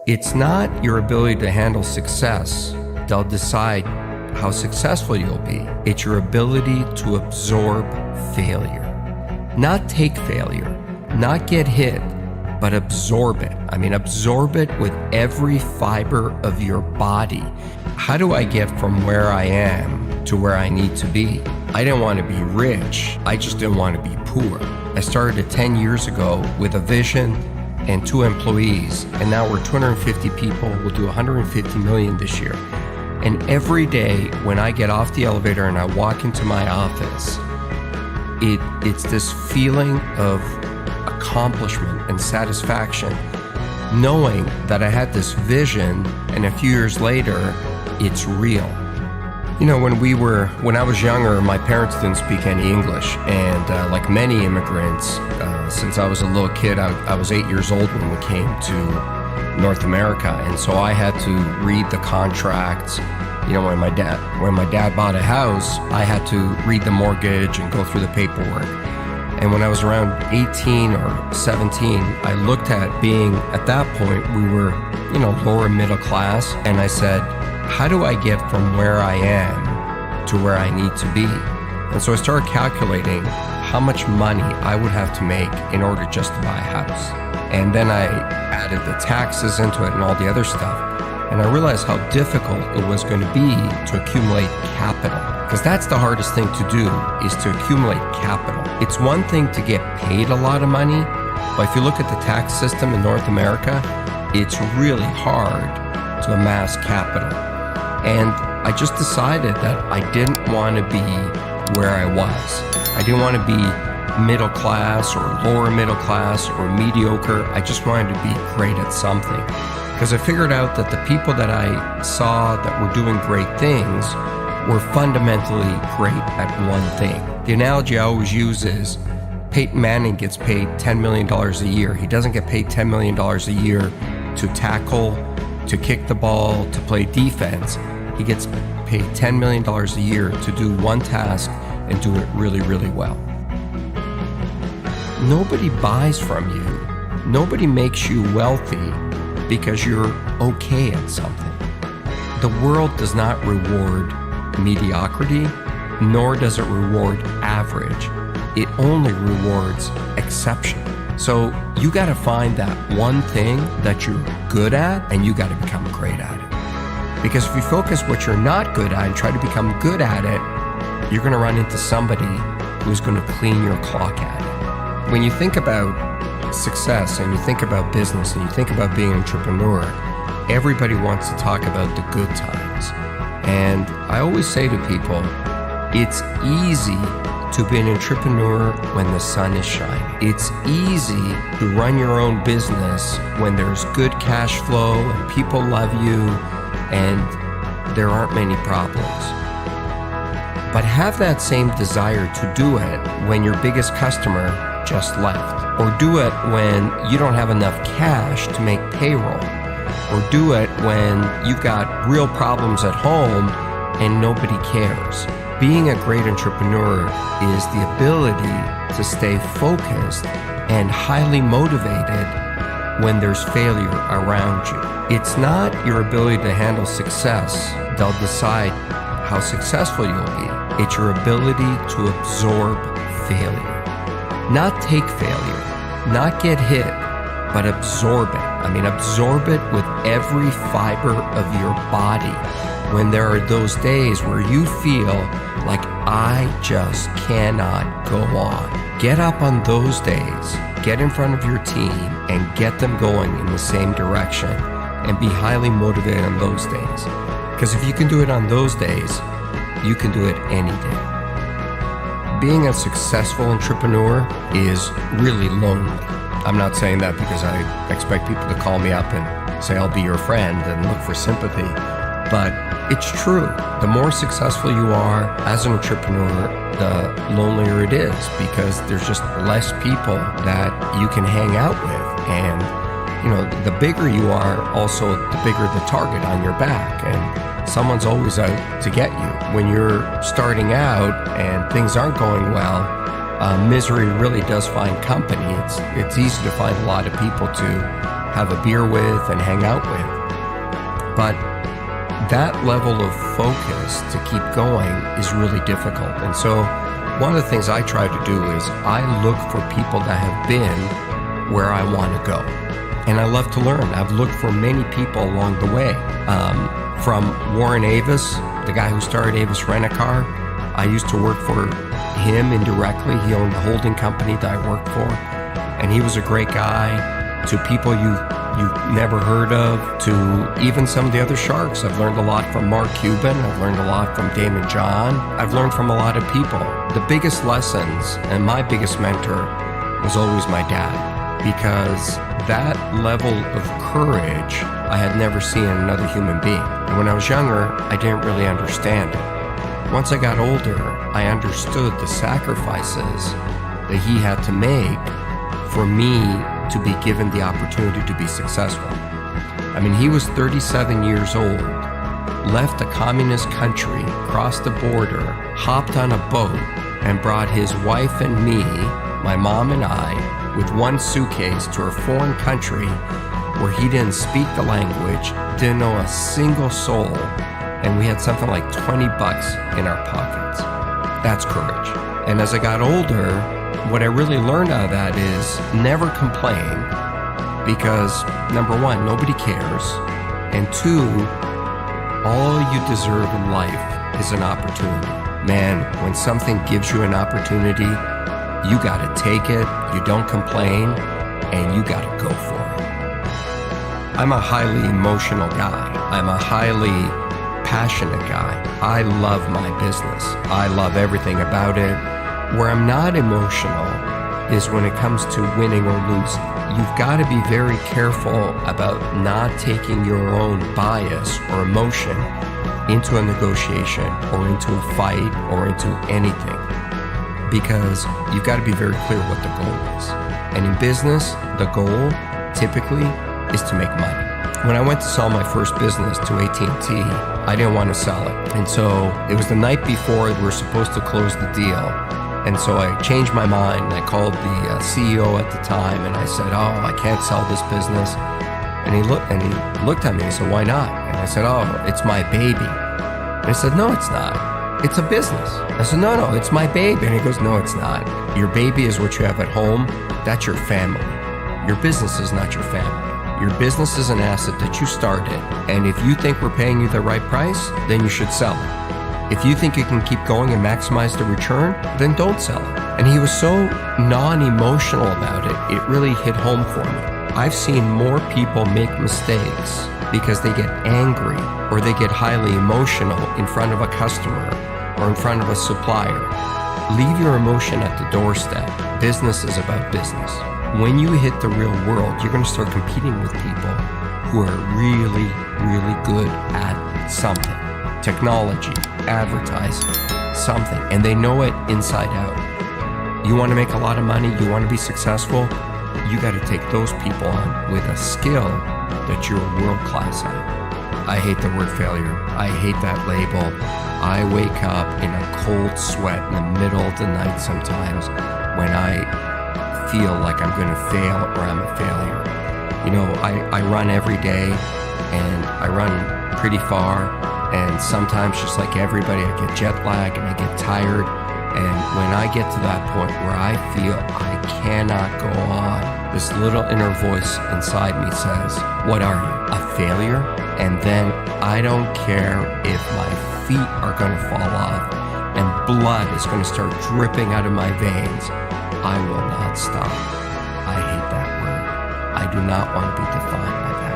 It's not your ability to handle success that'll decide how successful you'll be. It's your ability to absorb failure. Not take failure, not get hit, but absorb it. Absorb it with every fiber of your body. How do I get from where I am to where I need to be? I didn't want to be rich. I just didn't want to be poor. I started it 10 years ago with a vision and 2 employees, and now we're 250 people. We'll do 150 million this year. And every day when I get off the elevator and I walk into my office, it's this feeling of accomplishment and satisfaction, knowing that I had this vision, and a few years later, it's real. When I was younger, my parents didn't speak any English, and like many immigrants, since I was a little kid, I was 8 years old when we came to North America, and so I had to read the contracts. When my dad bought a house, I had to read the mortgage and go through the paperwork. And when I was around 18 or 17, I looked at being, at that point, we were, lower middle class. And I said, how do I get from where I am to where I need to be? And so I started calculating how much money I would have to make in order just to buy a house. And then I added the taxes into it and all the other stuff. And I realized how difficult it was going to be to accumulate capital. Because that's the hardest thing to do, is to accumulate capital. It's one thing to get paid a lot of money, but if you look at the tax system in North America, it's really hard to amass capital. And I just decided that I didn't want to be where I was. I didn't want to be middle class or lower middle class or mediocre. I just wanted to be great at something. Because I figured out that the people that I saw that were doing great things were fundamentally great at one thing. The analogy I always use is Peyton Manning gets paid $10 million a year. He doesn't get paid $10 million a year to tackle, to kick the ball, to play defense. He gets paid $10 million a year to do one task and do it really, really well. Nobody buys from you. Nobody makes you wealthy because you're okay at something. The world does not reward mediocrity, nor does it reward average. It only rewards exception. So you got to find that one thing that you're good at, and you got to become great at it. Because if you focus what you're not good at and try to become good at it, you're going to run into somebody who's going to clean your clock at it. When you think about success and you think about business and you think about being an entrepreneur, everybody wants to talk about the good times. And I always say to people, it's easy to be an entrepreneur when the sun is shining. It's easy to run your own business when there's good cash flow and people love you and there aren't many problems. But have that same desire to do it when your biggest customer just left. Or do it when you don't have enough cash to make payroll. Or do it when you've got real problems at home and nobody cares. Being a great entrepreneur is the ability to stay focused and highly motivated when there's failure around you. It's not your ability to handle success that'll decide how successful you'll be. It's your ability to absorb failure. Not take failure, not get hit, but absorb it. Absorb it with every fiber of your body. When there are those days where you feel like I just cannot go on, get up on those days, get in front of your team and get them going in the same direction and be highly motivated on those days. Because if you can do it on those days, you can do it any day. Being a successful entrepreneur is really lonely. I'm not saying that because I expect people to call me up and say I'll be your friend and look for sympathy, but it's true. The more successful you are as an entrepreneur, the lonelier it is because there's just less people that you can hang out with. And the bigger you are, also the bigger the target on your back, and someone's always out to get you. When you're starting out and things aren't going well, misery really does find company. It's easy to find a lot of people to have a beer with and hang out with. But that level of focus to keep going is really difficult. And so one of the things I try to do is I look for people that have been where I want to go. And I love to learn. I've looked for many people along the way. From Warren Avis, the guy who started Avis Rent-A-Car. I used to work for him indirectly. He owned the holding company that I worked for. And he was a great guy. To people you've never heard of, to even some of the other sharks. I've learned a lot from Mark Cuban. I've learned a lot from Damon John. I've learned from a lot of people. The biggest lessons and my biggest mentor was always my dad, because that level of courage I had never seen in another human being. And when I was younger, I didn't really understand it. Once I got older, I understood the sacrifices that he had to make for me to be given the opportunity to be successful. I mean, he was 37 years old, left a communist country, crossed the border, hopped on a boat, and brought his wife and me, my mom and I, with one suitcase to a foreign country where he didn't speak the language, didn't know a single soul, and we had something like 20 bucks in our pockets. That's courage. And as I got older, what I really learned out of that is never complain, because number one, nobody cares, and two, all you deserve in life is an opportunity. Man, when something gives you an opportunity, you gotta take it, you don't complain, and you gotta go for it. I'm a highly emotional guy. I'm a highly passionate guy. I love my business. I love everything about it. Where I'm not emotional is when it comes to winning or losing. You've got to be very careful about not taking your own bias or emotion into a negotiation or into a fight or into anything, because you've got to be very clear what the goal is. And in business, the goal typically is to make money. When I went to sell my first business to AT&T, I didn't want to sell it. And so it was the night before we were supposed to close the deal. And so I changed my mind. I called the CEO at the time and I said, "Oh, I can't sell this business." And he looked at me and he said, "Why not?" And I said, "Oh, it's my baby." And he said, "No, it's not. It's a business." I said, No, it's my baby." And he goes, "No, it's not. Your baby is what you have at home. That's your family. Your business is not your family. Your business is an asset that you started. And if you think we're paying you the right price, then you should sell it. If you think you can keep going and maximize the return, then don't sell it." And he was so non-emotional about it, it really hit home for me. I've seen more people make mistakes because they get angry or they get highly emotional in front of a customer or in front of a supplier. Leave your emotion at the doorstep. Business is about business. When you hit the real world, you're going to start competing with people who are really, really good at something. Technology, advertising, something, and they know it inside out. You want to make a lot of money, you want to be successful, you got to take those people on with a skill that you're world-class at. I hate the word failure. I hate that label. I wake up in a cold sweat in the middle of the night sometimes when I feel like I'm going to fail or I'm a failure. You know, I run every day and I run pretty far. And sometimes, just like everybody, I get jet lag and I get tired. And when I get to that point where I feel I cannot go on, this little inner voice inside me says, "What are you, a failure?" And then I don't care if my feet are going to fall off and blood is going to start dripping out of my veins. I will not stop. I hate that word. I do not want to be defined by that.